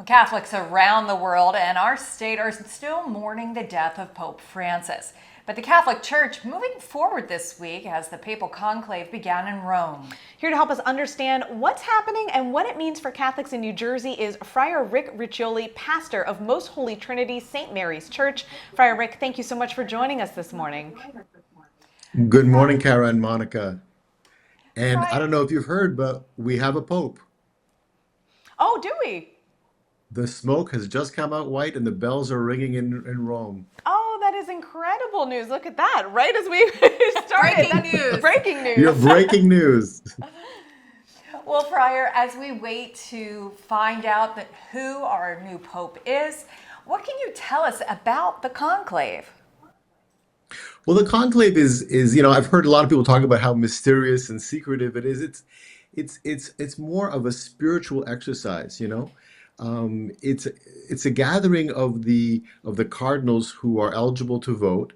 Catholics around the world and our state are still mourning the death of Pope Francis. But the Catholic Church moving forward this week as the papal conclave began in Rome. Here to help us understand what's happening and what it means for Catholics in New Jersey is Friar Rick Riccioli, pastor of Most Holy Trinity St. Mary's Church. Friar Rick, thank you so much for joining us this morning. Good morning, Kara and Monica. And I Friar, don't know if you've heard, but we have a pope. Oh, do we? The smoke has just come out white and the bells are ringing in Rome. Oh, that is incredible news. Look at that. Right as we started. Breaking news. Breaking news. You're breaking news. Well, Friar, as we wait to find out that who our new pope is, what can you tell us about the conclave? Well, the conclave is I've heard a lot of people talk about how mysterious and secretive it is. It's more of a spiritual exercise. It's a gathering of the cardinals who are eligible to vote,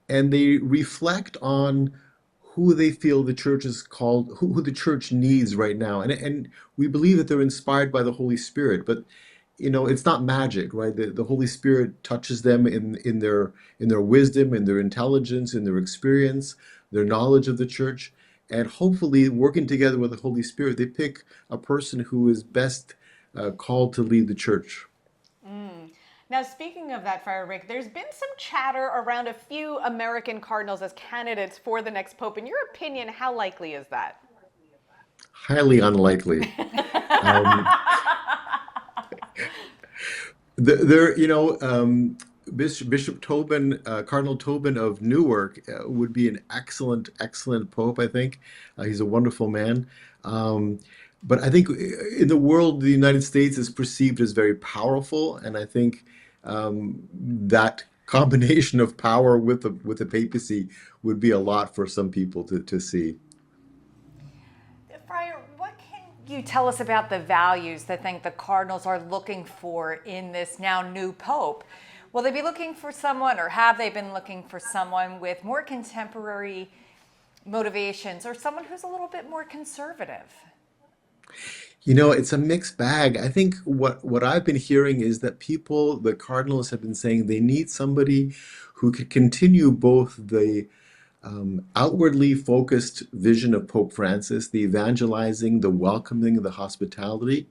and they reflect on who they feel the church is called, who the church needs right now, and we believe that they're inspired by the Holy Spirit, but it's not magic, right? The Holy Spirit touches them in their wisdom, in their intelligence, in their experience, their knowledge of the church, and hopefully working together with the Holy Spirit, they pick a person who is best called to lead the church. Now, speaking of that, Friar Rick, there's been some chatter around a few American cardinals as candidates for the next pope. In your opinion, how likely is that? Highly unlikely. Um, there, Bishop Tobin, Cardinal Tobin of Newark, would be an excellent pope. I think he's a wonderful man. But I think in the world, the United States is perceived as very powerful, and I think that combination of power with the papacy would be a lot for some people to see. Friar, what can you tell us about the values that think the cardinals are looking for in this now new pope? Will they be looking for someone, or have they been looking for someone with more contemporary motivations, or someone who's a little bit more conservative? It's a mixed bag. I think what I've been hearing is that the cardinals have been saying they need somebody who could continue both the outwardly focused vision of Pope Francis, the evangelizing, the welcoming, the hospitality.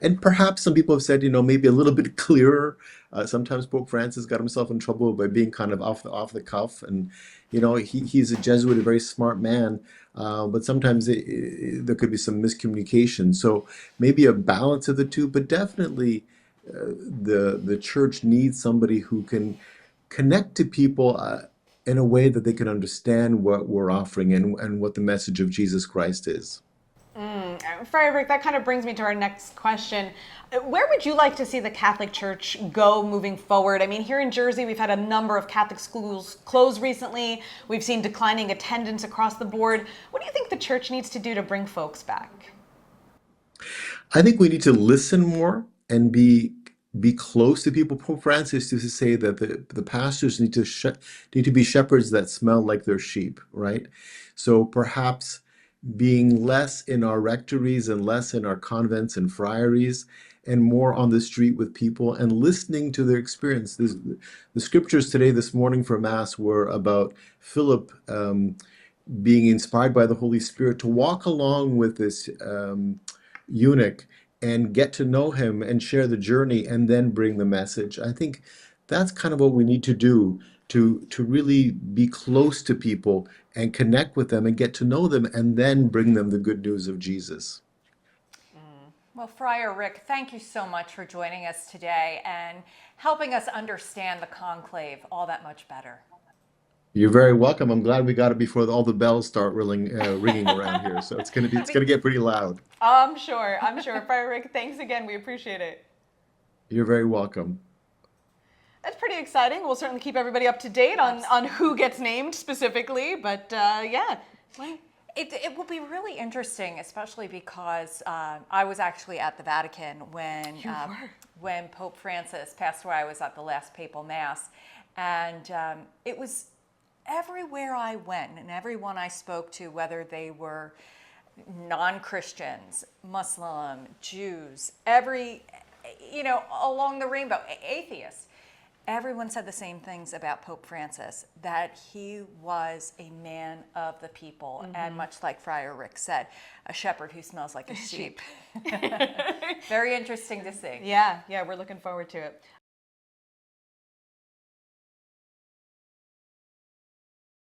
And perhaps some people have said, maybe a little bit clearer. Sometimes Pope Francis got himself in trouble by being kind of off the cuff. And, he's a Jesuit, a very smart man. But sometimes there could be some miscommunication. So maybe a balance of the two, but definitely the church needs somebody who can connect to people in a way that they can understand what we're offering and what the message of Jesus Christ is. Friar Rick, that kind of brings me to our next question. Where would you like to see the Catholic Church go moving forward? I mean, here in Jersey, we've had a number of Catholic schools close recently. We've seen declining attendance across the board. What do you think the church needs to do to bring folks back? I think we need to listen more and be close to people. Pope Francis used to say that the pastors need to be shepherds that smell like their sheep, right? So perhaps being less in our rectories and less in our convents and friaries and more on the street with people and listening to their experience. The scriptures today, this morning for Mass, were about Philip being inspired by the Holy Spirit to walk along with this eunuch and get to know him and share the journey and then bring the message. I think that's kind of what we need to do to really be close to people and connect with them and get to know them and then bring them the good news of Jesus. Well, Friar Rick, thank you so much for joining us today and helping us understand the conclave all that much better. You're very welcome. I'm glad we got it before all the bells start ringing around here. So it's gonna get pretty loud. I'm sure. Friar Rick, thanks again. We appreciate it. You're very welcome. That's pretty exciting. We'll certainly keep everybody up to date on who gets named specifically. But yeah. It will be really interesting, especially because I was actually at the Vatican when Pope Francis passed away. I was at the last papal mass, and it was everywhere I went and everyone I spoke to, whether they were non-Christians, Muslim, Jews, along the rainbow. Atheists. Everyone said the same things about Pope Francis, that he was a man of the people, and much like Friar Rick said, a shepherd who smells like a sheep. Very interesting to see. Yeah, we're looking forward to it.